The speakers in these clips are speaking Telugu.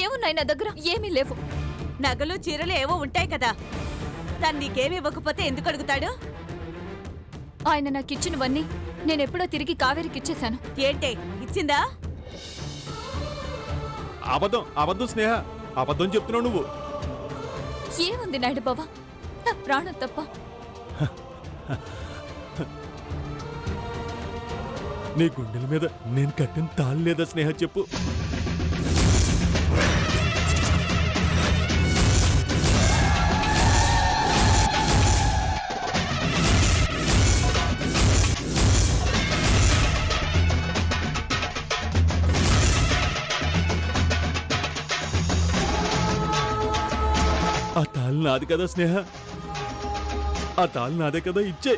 ఏమున్నాయి నా దగ్గర? ఏమీ లేవు. నగలు చీరలు ఏవో ఉంటాయి కదా, తను నీకేమి ఇవ్వకపోతే ఎందుకు అడుగుతాడు? ఆయన నాకిచ్చినవన్నీ నేనెప్పుడో తిరిగి కావేరికిచ్చేశాను. ఏంటే ఇచ్చిందా? అబద్ధం అబద్ధం స్నేహ, అబద్ధం చెప్తున్నావు నువ్వు. ఏముంది నాయుడు బావా, నా ప్రాణం తప్ప. నీ గుండెల మీద నేను కట్టిన తాళి లేదా స్నేహ చెప్పు. ఆ తాళి నాది కదా స్నేహ, ఆ తాళి నాదే కదా, ఇచ్చే.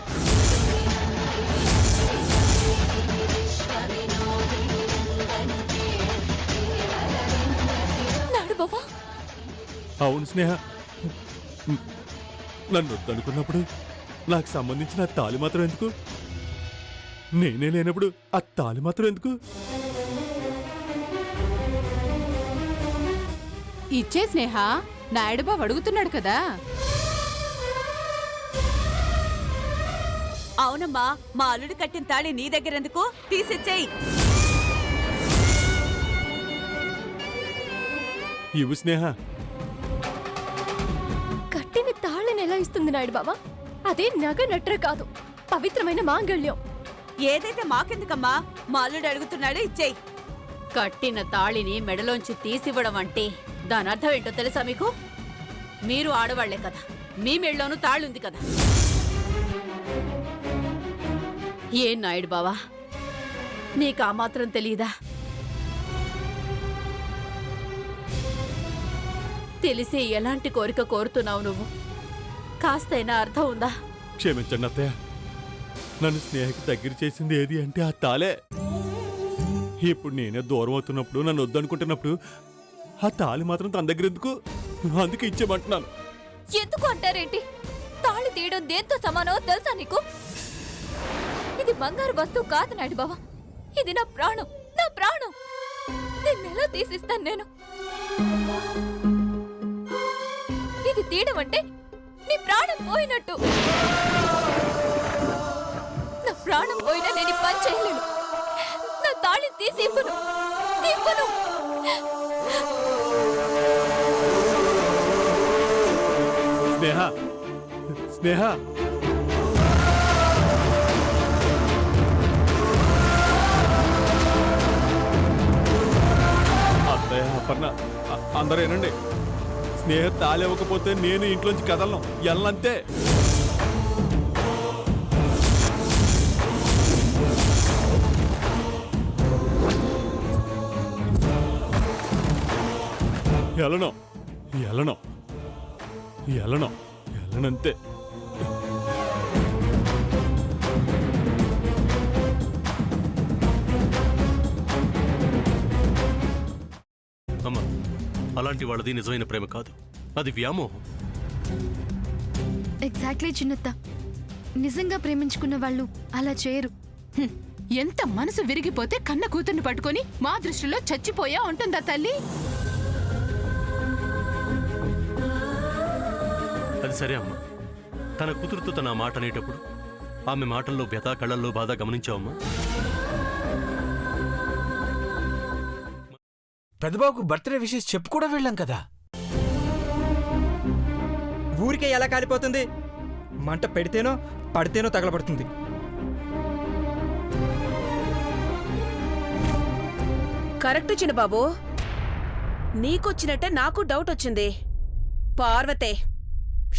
నాయుడు బావా, అవును స్నేహ, నన్ను వద్దనుకున్నప్పుడు నాకు సంబంధించిన ఆ తాళి మాత్రం ఎందుకు? నేనే లేనప్పుడు ఆ తాళి మాత్రం ఎందుకు? ఇచ్చే స్నేహ, నాయుడు బావ అడుగుతున్నాడు కదా. అవునమ్మా, మా అల్లుడు కట్టిన తాళి నీ దగ్గరెందుకు? తీసిచ్చేయి. ఇవ్వు స్నేహ. కట్టిన తాళిని ఎలా ఇస్తుంది నాయుడు బావా? అదే నగ నట్ర కాదు, పవిత్రమైన మాంగళ్యం. ఏదైతే మాకెందుకమ్మా, మా అల్లుడు అడుగుతున్నాడు, ఇచ్చేయి. కట్టిన తాళిని మెడలోంచి తీసివ్వడం అంటే దాని అర్థం ఏంటో తెలుసా మీకు? మీరు ఆడవాళ్లే కదా, మీ మెడలోనూ తాళుంది కదా. ఏం నాయుడు బావా, నీకు ఆ మాత్రం తెలీదా? తెలిసి ఎలాంటి కోరిక కోరుతున్నావు నువ్వు? కాస్తైనా అర్థం ఉందా? క్షమించండి అత్తయ్య, నన్ను స్నేహకి దగ్గర చేసింది ఏది అంటే ఆ తాళే. ఇప్పుడు నేనే దూరం అవుతున్నప్పుడు, నన్ను వద్దనుకుంటున్నప్పుడు ఆ తాళి మాత్రం తన దగ్గర ఎందుకు? అందుకే ఇచ్చేమంటున్నాను. ఎందుకు అంటారేంటి? తాళి తీయడం దేంతో సమానమో తెలుసా నీకు? ఇది బంగారు వస్తువు కాదు నాయుడు బావా, ఇది నా ప్రాణం, నా ప్రాణం. దీన్నెలా తీసిస్తాను నేను? ఇది తీయడం అంటే నీ ప్రాణం పోయినట్టు. నా ప్రాణం పోయినా నేను పని చేయలేను. నా తాళి తీసి ఇవ్వను, ఇవ్వను. స్నేహ, స్నేహ, అత్తయ్య, అపర్ణ, అందరూ ఏనండి. స్నేహ తాళి ఇవ్వకపోతే నేను ఇంట్లోంచి కదలను, ఎల్లంతే. ఎలను ఎలను ఎలను ఎలనంతే. అమ్మా, అలాంటి వాళ్ళది నిజమైన ప్రేమ కాదు, అది వ్యామోహం. ఎగ్జాక్ట్లీ చిన్నత్త, నిజంగా ప్రేమించుకున్న వాళ్ళు అలా చేయరు. ఎంత మనసు విరిగిపోతే కన్న కూతుర్ని పట్టుకొని మా దృష్టిలో చచ్చిపోయా ఉంటుందా తల్లి? అది సరే అమ్మా, తన కూతురుతో తన ఆ మాట అనేటప్పుడు ఆమె మాటల్లో వ్యథ, కళ్ళల్లో బాధ గమనించావమ్మా? పెద్దబాబుకు బర్త్డే విషెస్ చెప్పు కూడా వెళ్ళాం కదా. ఊరికే ఎలా కాలిపోతుంది? మంట పెడితేనో పడితేనో తగలబడుతుంది. కరెక్ట్ చిన్నబాబు, నీకొచ్చినట్టే నాకు డౌట్ వచ్చింది. పార్వతే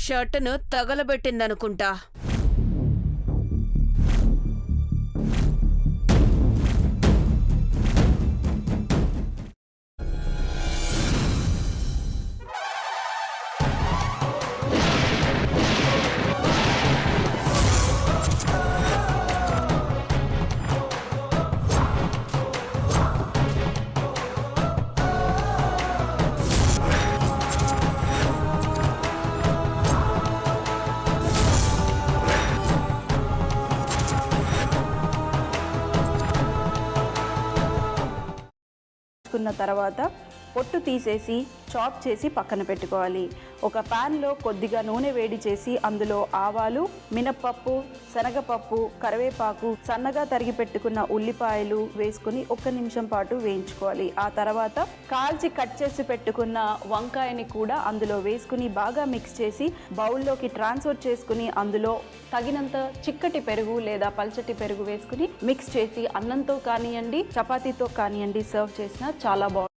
షర్టును తగలబెట్టిందనుకుంటా. తర్వాత పొట్టు తీసేసి చాప్ చేసి పక్కన పెట్టుకోవాలి. ఒక ప్యాన్లో కొద్దిగా నూనె వేడి చేసి అందులో ఆవాలు, మినప్పప్పు, శనగపప్పు, కరివేపాకు, సన్నగా తరిగి పెట్టుకున్న ఉల్లిపాయలు వేసుకుని 1 నిమిషం పాటు వేయించుకోవాలి. ఆ తర్వాత కాల్చి కట్ చేసి పెట్టుకున్న వంకాయని కూడా అందులో వేసుకుని బాగా మిక్స్ చేసి బౌల్లోకి ట్రాన్స్ఫర్ చేసుకుని అందులో తగినంత చిక్కటి పెరుగు లేదా పల్చటి పెరుగు వేసుకుని మిక్స్ చేసి అన్నంతో కానివ్వండి, చపాతీతో కానివ్వండి సర్వ్ చేసినా చాలా బాగుంటుంది.